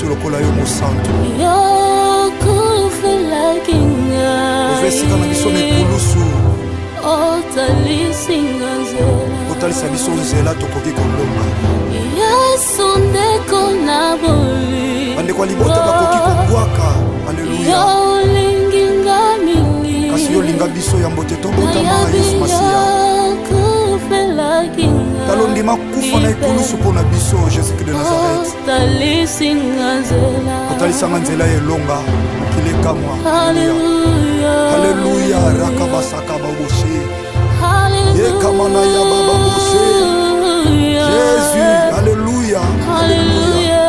lokola yo mosantu. Yokufela kinga. Ovesika na biso mekulusu. Otalisinga nzela. Otalisa biso nzela tokoki kolonga. Yesu ndeko na boli. Bandeko libota bakoki kobwaka. Alleluia. Yolinginga mingi. Kasi yo linga biso ya mbote tobotama Yesu Masia. Yokufela kinga. Talondima kufa na ekulusu pona biso Jésus de Nazareth. Otalisinga nzela. Otalisanga nzela elonga. Kileka mwa. Alleluia. Alleluia. Rakabasaka baboshe. Alleluia. Yekamana ya baba boshe. Jésus. Alléluia. Alléluia.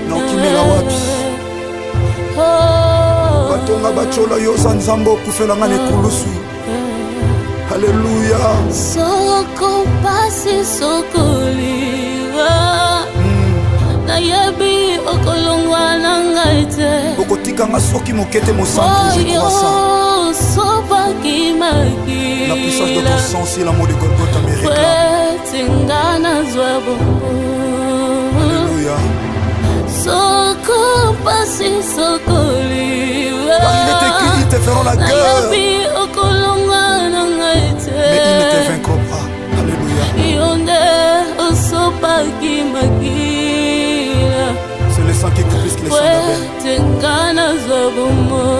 Na okimela wapi? Batonga bachola yoza nzambo kufela ngane kulusu. Alléluia. Soko pasi sokoliwa. Na yebi okolongwa na ngaite. Okotika nga soki mokete mosantu je crois ça. Sopa kimaki. La puissance de ton sang si l'amour de Golgotha me réclame. Alléluia. Soko pasi sokoliwa. Car il est écrit, ils te feront la guerre. Mais ils ne te vaincront pas. Alléluia. C'est le sang qui couvre les sangs d'Abel.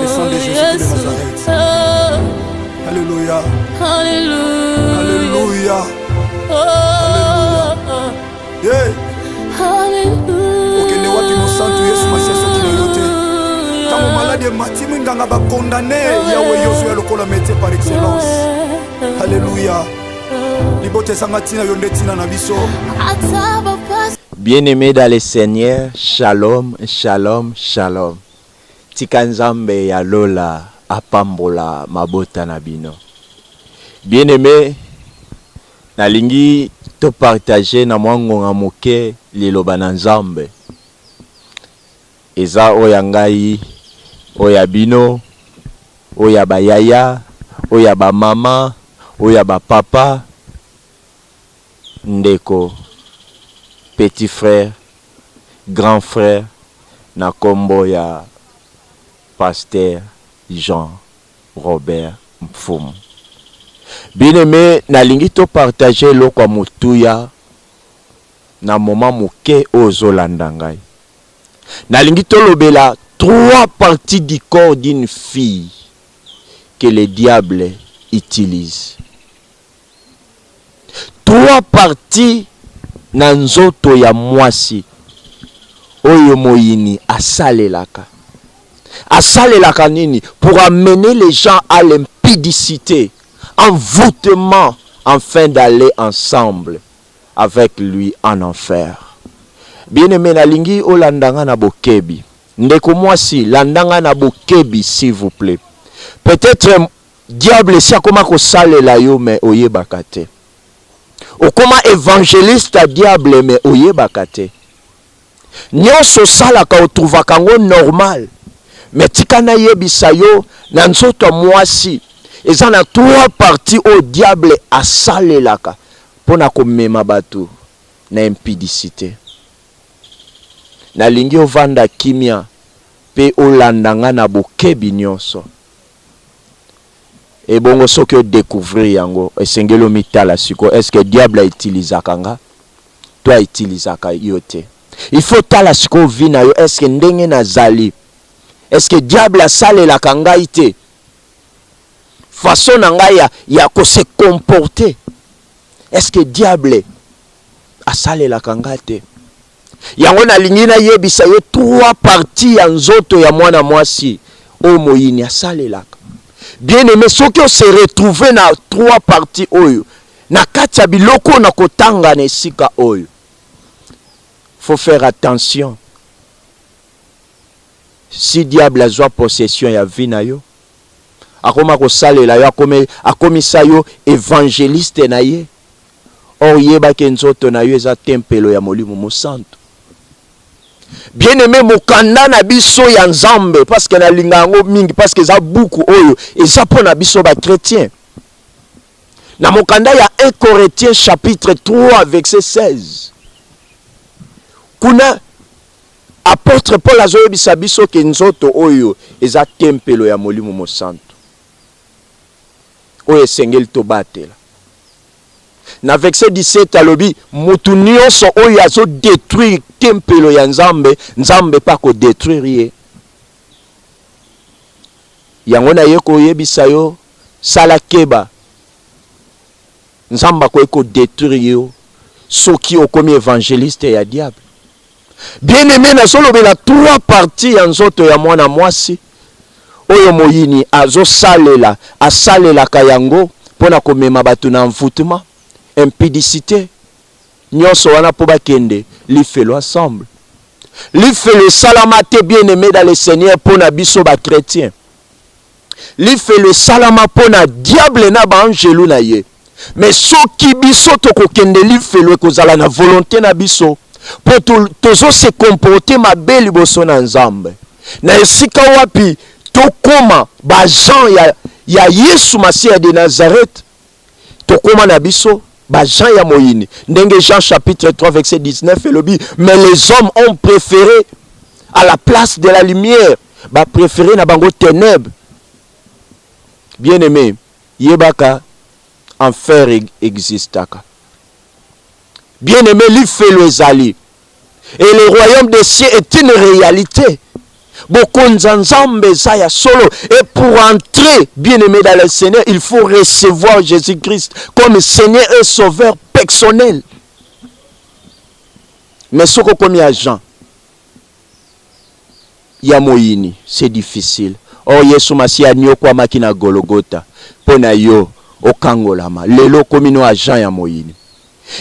Le sang de Jésus de Nazareth. Alléluia. Alléluia. Alléluia. Alléluia. Okende wapi mosantu Yesu Masia soki na yote. Tango malade matimi nganga ba condamné Yahweh Yosu ya lokola métier par excellence. Alléluia. Libote sanga tina yonde tina na biso. Bien-aimés dans le Seigneur, shalom, shalom, shalom. Tikanzambe ya lola apambola mabota na bino. Bien-aimés, nalingi to partager na mwangonga moke liloba na Nzambe. Eza oya ngai, oya bino, oya bayaya, oya ba mama, oya ba papa, ndeko, petit frère, grand frère, na kombo ya pasteur Jean Robert Mfumu. Bien-aimé, nalingi to partager loko mutuya na moment moke ozolanda ngai. Nalingi to lobela 3 parties du corps d'une fille que le diable utilise. 3 parties na nzoto ya mwasi oyo moyini asalelaka. Asalelaka nini? Pour amener les gens à l'impudicité, envoûtement, afin d'aller ensemble avec lui en enfer. Bien-aimé, nalingi olandanga na bokebi. Ndeko mwasi, landanga na bokebi, s'il vous plaît. Peut-être diable si akoma ko salela yo mais oyebaka te. Okoma évangéliste à diable mais oyebaka te. Nyonso salaka otruvaka ngo normal. Mais tikana yebisa yo na nzoto mwasi. Eza na 3 parties au diable asalelaka pona komema bato na impudicité. Nalingi ovanda kimia pe olandanga na bokebi nyonso. Et bongo soki o découvrir yango esengelo mitala siko est-ce que diable a utilisé kanga? Toi utilisa ka yote. Il faut tala siko vina yo est-ce que ndenge na zali? Est-ce que diable a salé la kanga ite? Façon nanga ya ko se comporter. Est-ce que diable a salé la kanga te? Yango na lingina yebisa yo 3 parties ya nzoto ya mwana mwasi o moyini a salé la. Bien-aimé, ceux qui se retrouvent dans 3 parties oyo na kati ya biloko na kotanga na esika oyo. Faut faire attention. Si diable a joie possession ya vie na yo, akoma ko salela yo akomisa yo évangéliste na ye. Or yeba ke nzoto na yo eza tempelo ya molimo mosanto. Bien-aimé, mokanda na biso ya Nzambe parce que na lingango mingi parce que za beaucoup oyo eza pona biso ba chrétien. Na mokanda ya 1 Corinthiens chapitre 3 verset 16. Kuna apôtre Paul azoyebisa biso ke nzoto oyo eza tempelo ya molimo mosantu oyo esengeli tobatela. Na verset 17 alobi mutu nyonso oyo azo détruire tempelo ya Nzambe, Nzambe pa ko détruire ye. Yango na ye koyebisa yo sala keba Nzamba ko détruire yo soki okomi évangéliste ya diable. Bien aimé, na solo bela 3 parties ya nzoto ya mwana mwasi oyo moyini azo salela asalela kayango pona komema batu na mvutuma impudicité nyonso wana po bakende lifelo ensemble. Lifelo salama te bien aimé dans le Seigneur pona biso ba chrétien. Lifelo salama pona diable na ba angelu na ye. Mais soki biso tokokende lifelo ekozala na volonté na biso po tozo se comporter mabe liboso na Nzambe. Na esika wapi tokoma ba Jean ya Yesu Masia de Nazareth, tokoma na biso ba Jean ya moyini. Ndenge Jean chapitre 3 verset 19 elobi, mais les hommes ont préféré à la place de la lumière, ba préféré na bango ténèbres. Bien aimé, yebaka enfer existaka. Bien aimé, l'ifelo ezali. Et le royaume des cieux est une réalité. Solo. Et pour entrer, bien aimé, dans le Seigneur, il faut recevoir Jésus-Christ comme Seigneur et Sauveur personnel. Mais ce qu'on comme Jean, Yamoyini, c'est difficile. Oh, Yesu Masia nyokwa makina Golgotha. Pona yo, okangolama. Lelo komino a Jean Yamoyini.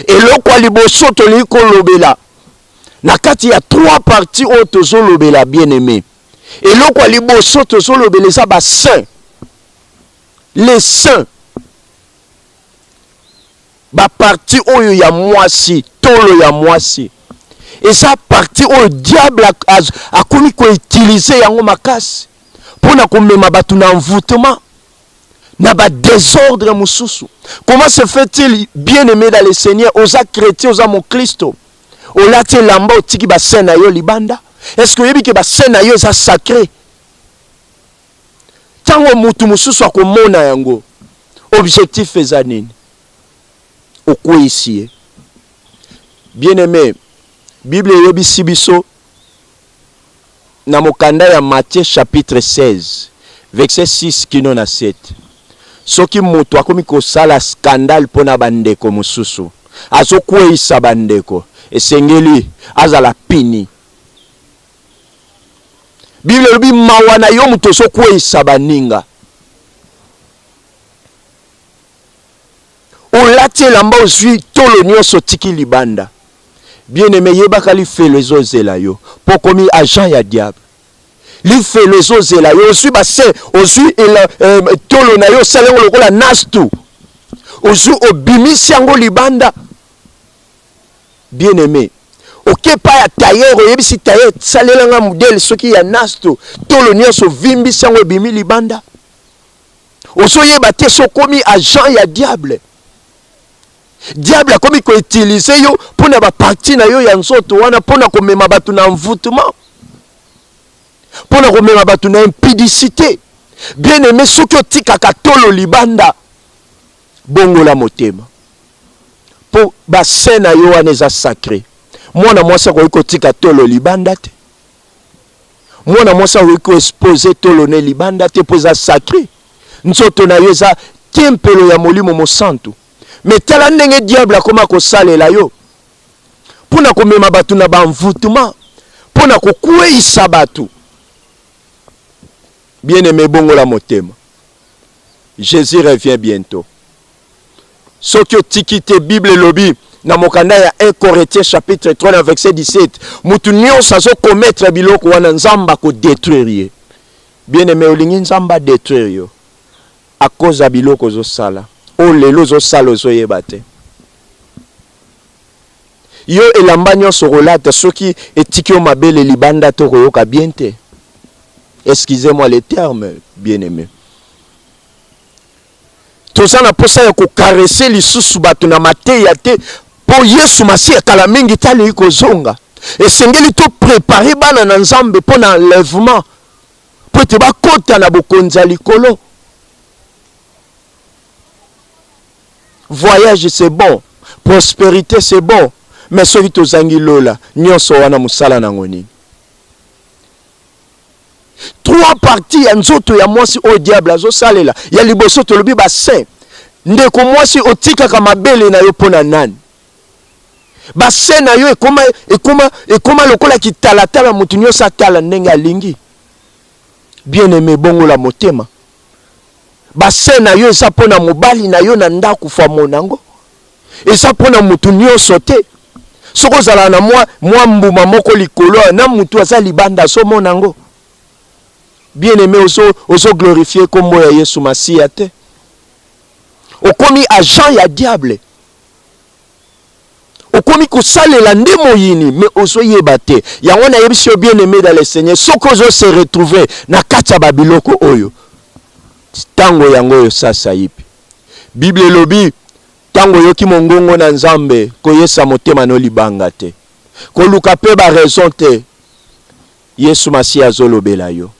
Et le kwa liboso toliko lobela. Nakati ya 3 parties au tozo lobela bien aimé. Et le kwa liboso tozo lobela ça ba saint. Les saints. Ba partie oyo ya mwasi, tolo ya mwasi. Et ça partie oyo diable a komi ko utiliser yango makasi. Pona komema batu na envoûtement. Na ba désordre mususu. Comment se fait-il, bien aimé dans le Seigneur, osa chrétien, osa mon Christo, ola te lamba otiki ba sena yo libanda? Est-ce que yebi ke ba sena yo eza sacré? Tango mutu mususu akomona yango, objectif eza nini? Okwe ici. Bien aimé, Bible yebi sibiso na mokanda ya Matthieu chapitre 16, verset 6 kino na 7. Soki moto akomi kosala scandale pona bandeko mususu, azokweisa bandeko, esengeli azala pini. Bible lobi mawana yo muto sokweisa baninga. Olati lamba ozwi tolo nyonso tiki libanda. Bien aimé, yebaka li fait les ozela yo, po komi agent ya diable. Li fait les ozela yo, ozwi base, ozwi tolo na yo salengo lokola nastu. Ozwi obimisi yango libanda. Bien aimé, ok pa ya tailleur, oyebisi tailleur salelanga modèle soki ya nastu, tolo nyonso vimbisi yango ebimi libanda. Ozo yeba te sokomi agent ya diable. Diable a komi ko utiliser yo pona ba parti na yo ya nzoto wana pona komema batu na envoûtement. Pona komema batu na impudicité. Bien aimé, soki otika katolo libanda bongo la motema. Po ba sena yo wana eza sacré. Mwana mwasa ko tika tolo libanda te. Mwana mwasa ko exposer tolo ne libanda te po eza sacré. Nzoto na yo eza tempelo ya molimo mosantu. Mais tala ndenge diable akoma kosalela yo pona komema batu na ba envoûtement, pona kokweisa batu. Bien aimé, bongo la motema, Jésus revient bientôt. Soki otiki te Bible lobi na mokanda ya 1 Corinthiens chapitre 3 verset 17, mutu nyonso azo commettre biloko wana Nzamba ko détruire. Bien aimé, olingi Nzamba détruire yo à cause ya biloko zo sala. O lelo zo sala zo yebate. Yo elamba nyonso kolata soki etiki o mabele libanda to koyoka bien te. Excusez-moi les termes, bien aimé. Toza na posa ya ko caresser lisusu batu na mateya te po Yesu Masia kala mingi tali ko zonga. esengeli to préparer bana na nzambe pour l'enlèvement po ete bakota na bokonzi ya likolo. Voyage c'est bon, prospérité c'est bon, mais soki tozangi lola nyonso wana musala nango nini? Trois parties ya nzoto ya mwasi o diable azosalela. Ya liboso tolobi ba saint ndeko mwasi otikaka mabele na yo pona nani? Ba saint na yo ekoma lokola kitalatala mutu nyonso atala ndenge alingi. Bien aimé bongo la motema. Ba saint na yo eza pona mobali na yo na ndako fa monango. Eza pona mutu nyonso te. Soko zala na mwa mbuma moko likolo na mutu aza libanda so monango. Bien aimé oso glorifier kombo ya Yesu Masia te. Okomi agent ya diable. Okomi kosalela nde moyini mais oso yeba te. Yango na yebisi bien aimé dans le Seigneur. Soko zo se retrouver na kati ya babiloko oyo. Tango yango yo sasa yipi. Bible lobi tango yoki mongongo na nzambe koyesa motema no libanga te. Koluka pe ba raison te. Yesu Masia azolobela yo.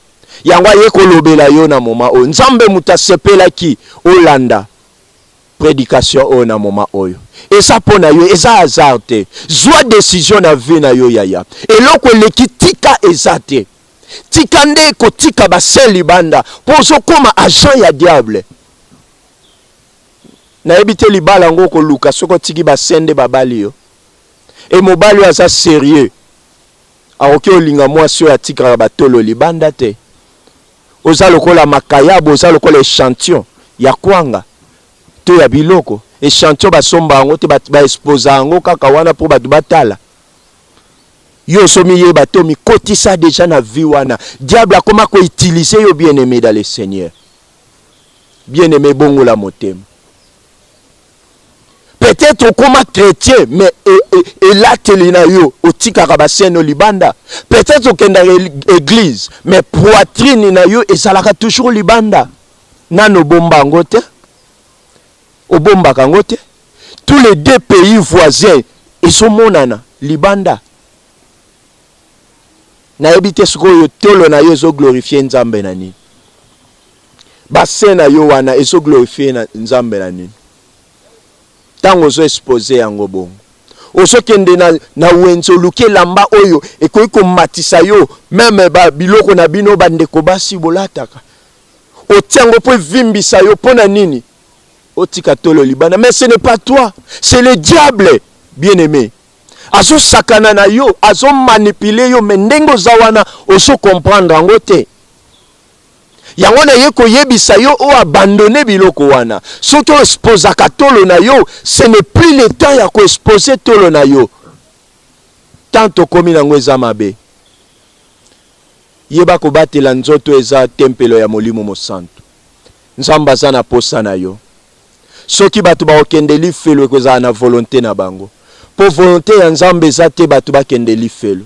Yango ye kolobela yo na moma o nzambe mutasepela ki olanda prédication o na moma oyo. Eza pona yo eza hasard te. Zwa décision na vie na yo yaya. Eloko leki tika eza te. Tika nde ko tika ba sel libanda pozo koma agent ya diable. Na ebite libala ngo ko luka soko tiki ba sende babali yo. E mobali aza sérieux. Aoki olinga mwasi oyo atikaka batolo libanda te. Oza lokola makayabo, oza lokola échantillon ya kwanga to ya biloko. Échantillon basomba yango te ba exposa yango kaka wana po batu batala. Yo somi yeba to mi kotisa déjà na vie wana. Diable akoma ko utiliser yo bien aimé dans le Seigneur. Bien aimé bongo la motema. Peut-être comme chrétien, mais là telina yo otika kabaseno libanda. Peut-être okenda église, mais poitrine na yo esalaka toujours libanda. Nano bomba ngote. Obomba kangote. Tous les deux pays voisins ils sont monana libanda. Na ebite suko yo tolo na yo zo glorifier nzambe na nini. Basen na yo wana ezo glorifier na nzambe na nini. Tango ozo expose yango bongo. Ozo kende na wenzo luke lamba oyo ekoki komatisa yo meme ba biloko na bino bandeko basi bolataka. Otiango po vimbisa yo pona nini? Otika tolo libana. Mais ce n'est pas toi, c'est le diable, bien-aimé. Azo sakana na yo, azo manipuler yo mendengo zawana oso comprendre yango te. Yango na ye koyebisa yo o abandonner biloko wana. Soki exposa ka tolo na yo, ce n'est plus le temps ya ko exposer tolo na yo. Tanto komi nango eza mabe. Yeba ko batela nzoto eza tempelo ya molimo mosantu. Nzamba za na posa na yo. Soki batu ba okende lifelo kozala na volonté na bango. Po volonté ya nzambe eza te batu ba kende lifelo.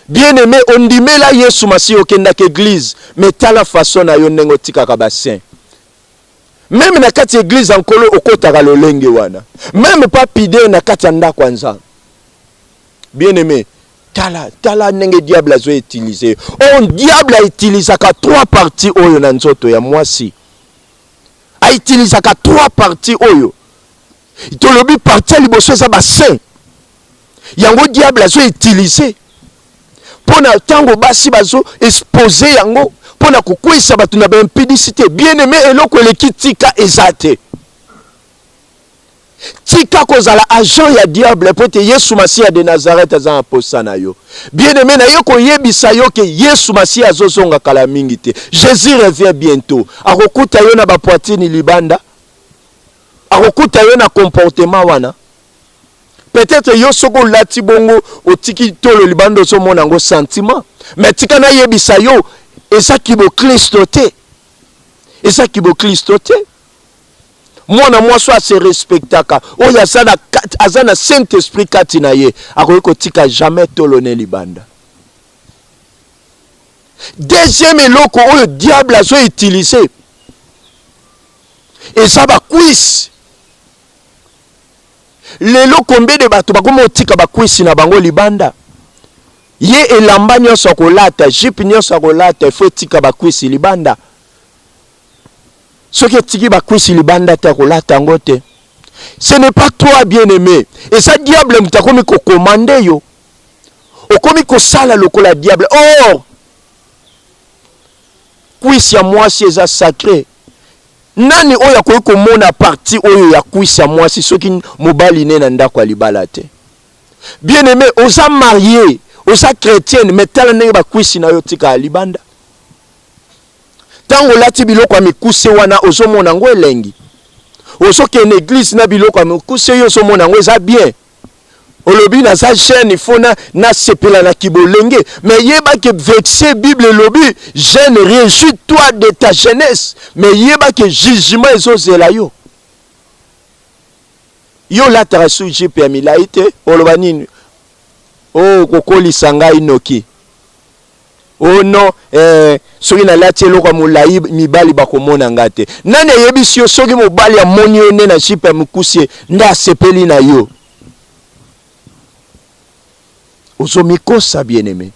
Bien-aimé, on dit mais là Yesu Masi okenda ke église, mais tala façon na yo nengo tikaka ba saint. Même na kati église ankolo okotaka lolenge wana. Même pas pide na kati anda kwanza. Bien-aimé, tala nenge diable azo utiliser. On diable a utilisé ka trois parties oyo na nzoto ya mwasi. A utilisé ka trois parties oyo. Itolobi partie liboso za ba saint. Yango diable azo utiliser. Pona tango basi bazo exposer yango pona kokwisa batu na impudicité. Bien-aimé eloko eleki tika ezate. Tika kozala agent ya diable pote Yesu Masia de Nazareth aza aposa na yo. Bien-aimé na yo koyebisa yo ke Yesu Masia azozonga kala mingi te. Jésus revient bientôt. Akokuta yo na ba poitrine libanda. Akokuta yo na comportement wana. Peut-être yo soko lati bongo otiki tolo libando so monango sentiment. Mais tika na yebisa yo eza kibo Kristo te. Eza kibo Kristo te. Mwana mwaso se respectaka. Oya azana Saint-Esprit kati na ye. Akoyiko tika jamais tolo ne libanda. Deuxième eloko oyo diable azo utiliser. Eza ba quiz. lelo combien de bato bakoma otika bakwisi na bango libanda. Ye elamba nyonso akolata, jipe nyonso akolata, il faut etika bakwisi libanda. Soki etiki bakwisi libanda te akolata yango te. Ce n'est pas toi bien-aimé. Et ça diable mutakomi ko commande yo. Okomi ko sala lokola diable. Or kwisi ya mwasi eza sacré. Nani oyo akoki komona parti oyo ya kwisi ya mwasi soki mobali ne na ndako ya libala te. Bien-aimé, oza marié, oza chrétienne, mais tala ndenge bakwisi na yo tika libanda. Tango lati biloko ya mikuse wana ozomona ngo elengi. Osoke en église na biloko ya mikuse yo ozomona ngo eza bien. Olobi na sa jeune fona na sepela na kibolenge, mais yeba ke vexé Bible lobi jeune réjouis-toi de ta jeunesse, mais yeba ke jugement ezozela yo. Yo la tarasu jipe ya milaite oloba nini? Oh kokoli sanga inoki. Oh non, soki na lati eloko molai mibali bakomona ngate. Nani yebisi yo soki mobali ya moni yo ne na jipe ya mikusie nda sepeli na yo. Ozomikosa bien-aimé.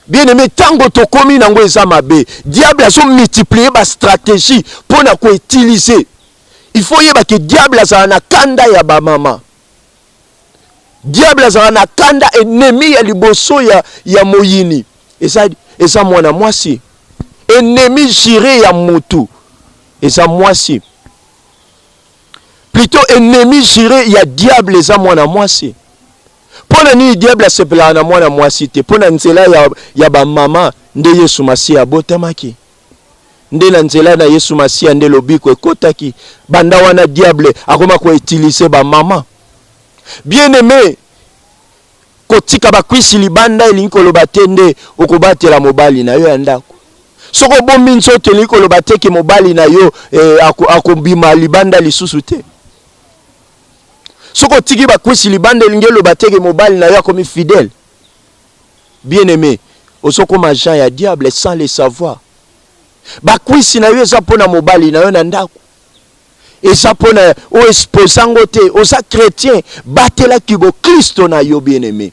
Bien-aimé, tango tokomi nango eza mabe. Diable a multiplié ba stratégie pour na ko utiliser. Il faut yeba que diable a na kanda ya ba mama. Diable a na kanda ennemi ya liboso ya moyini. Eza mwana mwasi. Ennemi juré ya mutu. Eza mwasi. Plutôt ennemi juré ya diable eza mwana mwasi. Pona ni diable asepela na mwana mwasi te. Pona nzela ya ba mama nde Yesu Masia botamaki. Nde na nzela na Yesu Masia nde lobiko ekotaki. Banda wana diable akoma ko utiliser ba mama. Bien-aimé, kotika bakwisi libanda elingi koloba te nde okobatela mobali na yo ya ndako. Soko bombi nzoto elingi koloba te ke mobali na yo akobima libanda lisusu te. Soko tiki bakwisi libanda elingi loba te ke mobali na yo akomi fidèle. Bien-aimé, osoko majan ya diable sans le savoir. Bakwisi na yo eza pona mobali na yo na ndako. Eza pona o esposango te, oza chrétien, batela kibo Kristo na yo bien-aimé.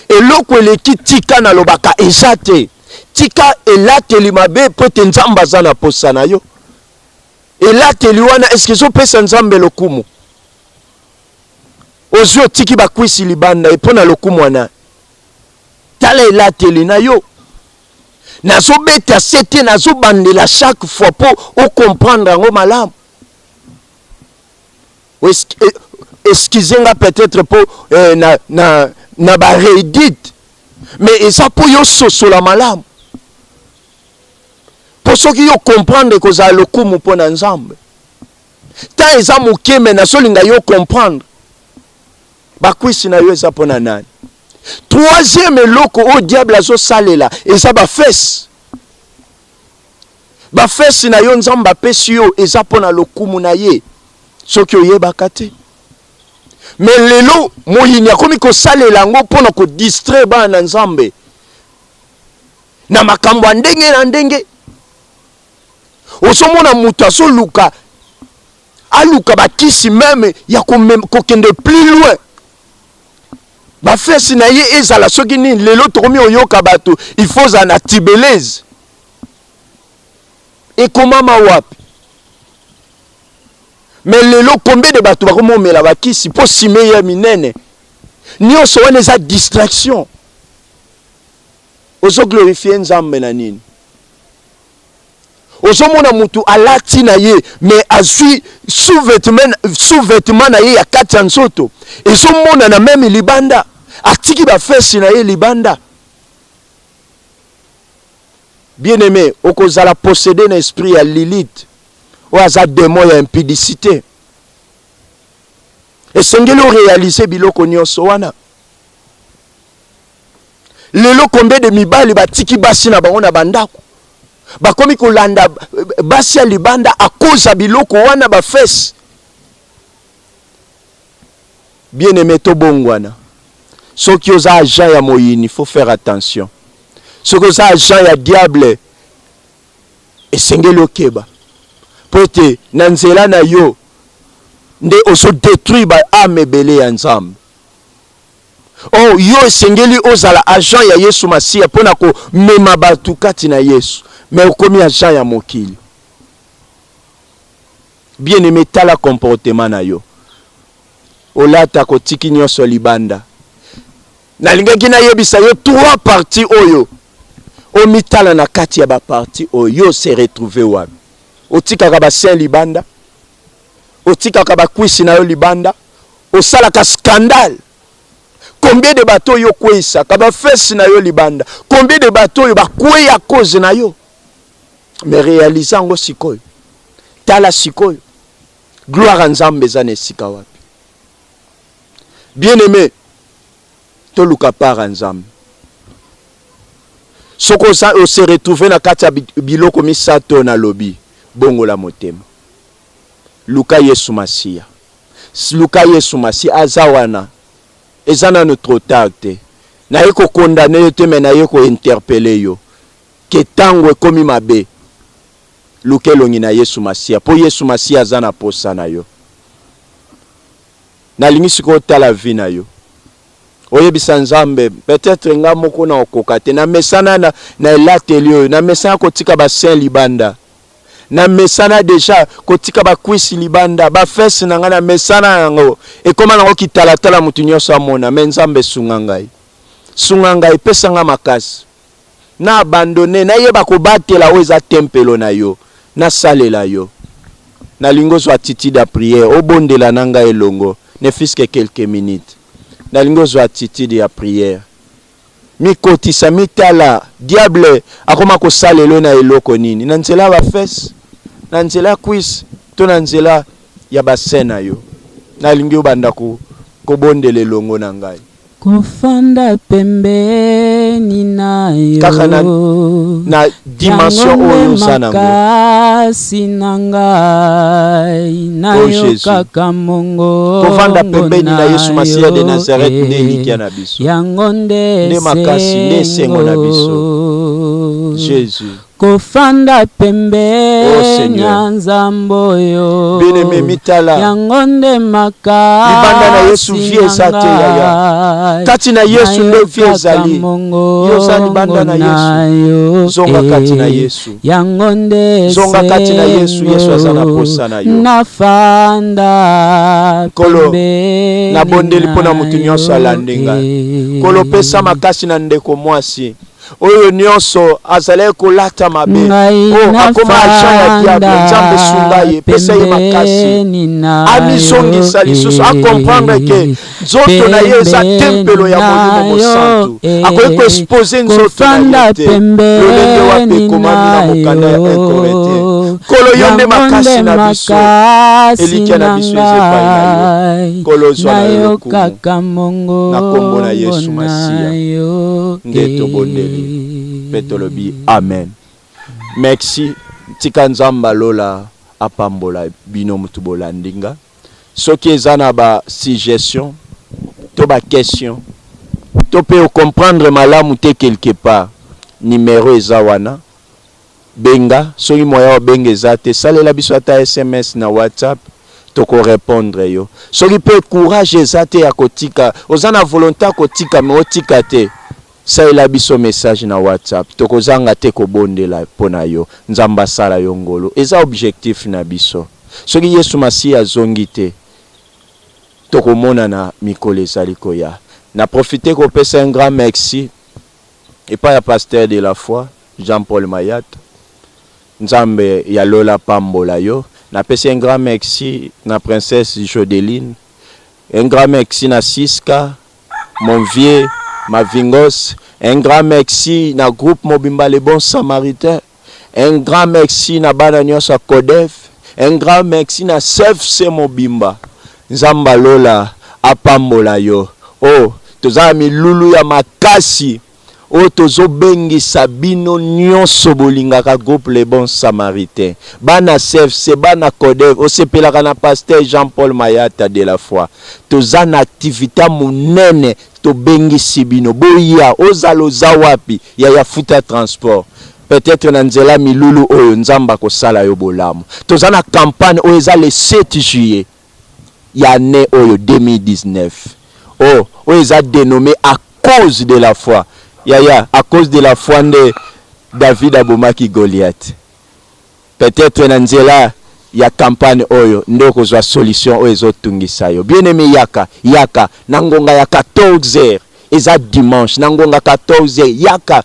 Eloko eleki tika na lobaka eza te. Tika elateli mabe po te nzamba za na posa na yo. Elateli wana eske zo pesa nzambe lokumu. Ozio tiki bakwisi libanda epona lokumu wana. Tala elateli na yo. Nazo beta sete nazo bandela chaque fois pour comprendre ngo malamu. Excusez-moi peut-être pour na ba rédite. Mais esa pour yo sosola malamu. Pour ceux qui yo comprendre que ça lokumu pona nzambe. Ta eza mukeme na solinga yo comprendre. Bakwisi na yo eza pona nani. Troisième eloko au diable azo salela eza ba fesse. Ba fesse na yo nzamba pesi yo eza pona lokumu na ye. Soki oyebaka te. Mais lelo moyini akomi ko salela ngo pona ko distraire bana nzambe. Na makambo ndenge na ndenge. Osomona mutu aso luka aluka bakisi même ya ko kende plus loin. Ba fesse na ye ezala soki ni lelo tokomi oyoka bato il faut za na tibeleze. Et comment ma wapi? Mais lelo combien de bato bakomo mela bakisi po sime ya minene. Nyonso wana eza distraction. Ozo glorifier nzambe na nini? Ozomona mutu alati na ye mais azui sous-vêtement na ye ya kati ya nzoto. Ezomona na même libanda atiki ba fesse na ye libanda. Bien-aimé, okozala posséder un esprit ya Lilith ou aza démon ya impudicité. Esengeli réaliser biloko nyonso wana. Lelo combien de mibali batiki basi na bango na bandako. Bakomi kolanda basi ya libanda a cause ya biloko wana ba fesse. Bien-aimé to bongwana. Soki oza agent ya moyini, faut faire attention. Soki oza agent ya diable, esengeli okeba. Po ete na nzela na yo nde ozo détruire ba ame belé ya nzambe. Oh yo esengeli ozala agent ya Yesu Masiya pona ko mema batu kati na Yesu, mais okomi agent ya mokili. Bien aimé, tala comportement na yo. Olata ko tiki nyonso libanda. Na lingaki na yebisa yo 3 parties oyo. O mitala na kati ya ba parti oyo se retrouver wapi. Otika ka ba saint libanda. Otika ka ba kwisi na yo libanda. Osala ka scandale. Combien de bateaux yo kwisa ka ba fesse na yo libanda. Combien de bateaux yo ba kweya cause na yo. Mais réalisant ngo sikoyo. Tala sikoyo. Gloire à Nzambe zane sika wapi. Bien-aimé, to luka par Nzambe. Soko sa o se retrouver na kati ya biloko misato na lobi bongo la motema. Luka Yesu Masiya. Luka Yesu Masiya azawana. Ezana notre tarte. Na yeko condamner yo te mais na yeko interpeller yo. Ke tango ekomi mabe. Luka longi na Yesu Masiya. Po Yesu Masiya azana posa na yo. Na lingisi ko tala vie na yo. Oyebisa Nzambe peut-être nga moko na okokate na mesana na elateli na mesana kotika ba saint libanda. Na mesana déjà kotika ba kwisi libanda ba fesse na nga na mesana yango e koma na okitala tala mutu nyonso amona mais Nzambe sunga ngai. Sunga ngai pesa nga makasi. Na abandonner na yeba ko batela o eza tempelo na yo. Na salela yo. Na lingozo attitude à prière obondela nanga elongo ne fils que quelques minutes. Na lingozo attitude ya prière. Mi kotisa mitala diable akoma ko salelo na eloko nini. Na nzela ba fesse, na nzela quiz, to na nzela ya basena yo. Na lingi banda ko bondele longo na ngai. Kofanda pembeni na yo. Kaka na dimension oyo zanango. Kasi na ngai na yo kaka mongo. Kofanda pembeni na Yesu Masiya de Nazareth nde likia na biso. Yango nde makasi nde sengo na biso. Jésus. Kofanda pembeni ya Nzamboyo. Bien-aimé mitala. Yango nde makasi. Libanda na Yesu vie ezate yaya. Kati na Yesu nde vie ezali. Yosa libanda na Yesu. Zonga kati na Yesu. Yango nde zonga kati na Yesu. Yesu azana posa na yo. Nafanda kolo na bondeli pona mutu nyonso alandenga. Kolo pesa makasi na ndeko mwasi. Oyo nyonso azale kolata mabe. Akoma aja ya diable. Nzambe sunga ye. Pesa ye makasi. Amisongisa lisusu. Akomprendre ke nzoto na ye eza tempelo ya molimo mosantu. Akoye ko expose nzoto na ye te. Lolenge wape komami na mokanda ya incorrect. Kolo yonde makasi na biso. Elikia na biso ezepai na yo. Kolo zwa na yo kumu. Na kombo na Yesu Masiya. Ngeto bondeli. Petolobi amen. Merci. Tika Nzamba lola apambola bino mutu bolandinga. Soki ezana ba suggestion, to ba question, to pe comprendre malamu te quelque part. Numéro ezawana. Benga, soki moya benga ezate, salela biso ata SMS na WhatsApp. Toko répondre yo. Soki pe courage ezate ya kotika, ozana volonté kotika me otika te. Saela biso message na WhatsApp. Toko zanga te ko bondela pona yo. Nzamba sala yo ngolo. Eza objectif na biso. Soki Yesu Masiya zongi te. Toko mona na mikolo ezali koya. Na profiter ko pesa un grand merci. Et pas ya pasteur de la foi, Jean-Paul Mayat. Nzambe ya lola pambola yo. Na pesa un grand merci na princesse Jodeline. Un grand merci na Siska, mon vieux Mavingos. Un grand merci na groupe Mobimba les bons samaritains. Un grand merci na bana nyonso Kodef. Un grand merci na CFC Mobimba. Nzamba lola apambola yo. Oh, tozami lulu ya makasi. O tozo bengi sabino nyonso bolingaka groupe les bons samaritains. Bana CFC, bana Kodef, o sepelaka na pasteur Jean-Paul Mayata de la foi. Toza na activité munene to bengi sibino. Boya ozalo zawapi ya futa transport. Peut-être na nzela milulu oyo Nzamba ko sala yo bolamu. Toza na campagne o eza le 7 juillet. ya année oyo 2019. Oh, ils ont dénommé à cause de la foi. À cause de la foi de David abomaki Goliath. Peut-être nanzela ya campagne oyo ndoko zwa solution oyo ezotungisa yo. Bien aimé yaka nangonga ya 14h eza dimanche nangonga 14h yaka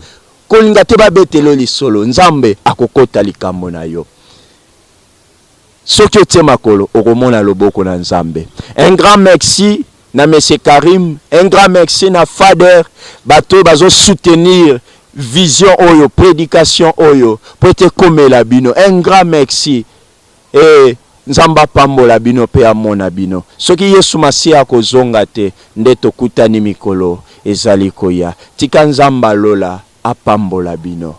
kolinga te babetelo lisolo nzambe akokota likambo na yo. Soki otie makolo okomona loboko na nzambe. Un grand merci na monsieur Karim, un grand merci na Fader bato bazo soutenir vision oyo, prédication oyo, pour te komela bino. Un grand merci. Et nzamba pambola bino pe amona bino. Soki Yesu Masia kozonga te nde tokutani mikolo ezali koya. Tika nzamba lola apambola bino.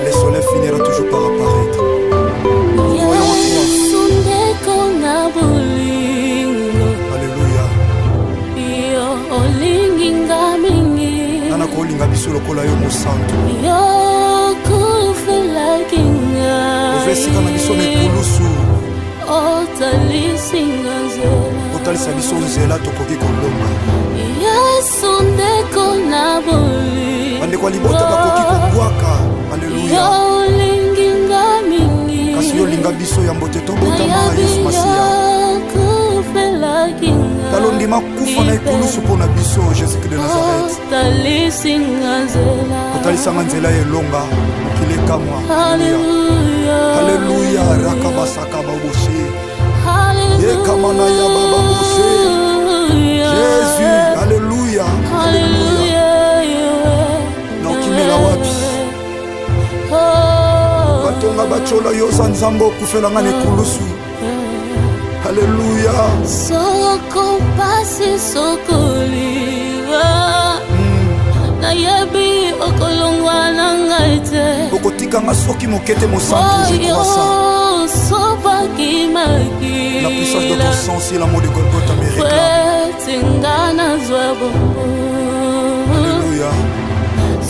Le soleil finira toujours par apparaître. Alléluia. Nana kolinga biso lokola yo mosantu. Ovesika na biso mekulusu. Otalisa biso nzela tokoki kolonga. Bandeko libota bakoki kobwaka. Alléluia. Kasi yo linga biso ya mbote tobotama Yesu Masia. Talondima kufa na ekulusu pona biso Jésus de Nazareth. Otalisa nzela elonga mokili kamwa. Alléluia. Rakabasaka baboshe. Yekamana ya baba boshe. Jésus. Alléluia. Alléluia. Na okimela wapi? Batonga bachola yo sanzambo kufela ngane kulusu. Alléluia. Soko pasi sokoliwa. Na yebi okolongwa na ngaite. Okotika masoki mokete mosantu je crois ça. Sopa kimaki. La puissance de ton sang si l'amour de Golgotha me réclame. Tingana zwabo. Alléluia.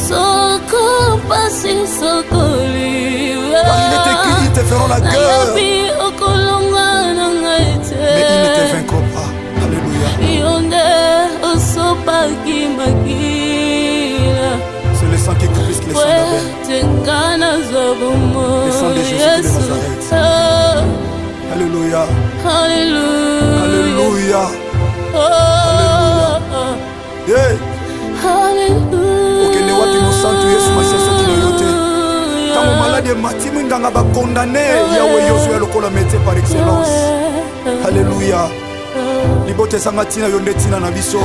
Soko pasi sokoliwa. Car il est écrit, ils te feront la guerre. Mais ils ne te vaincront pas. Alléluia. C'est le sang qui couvre les sangs d'Abel. Le sang de Jésus de Nazareth. Alléluia. Alléluia. Alléluia. Yeah. Okende wapi mosantu Yesu Masia soki na yote. Tango malade matimi nganga ba condamné Yahweh Yosué lokola métier par excellence. Alléluia. Libote sanga tina yonde tina na biso.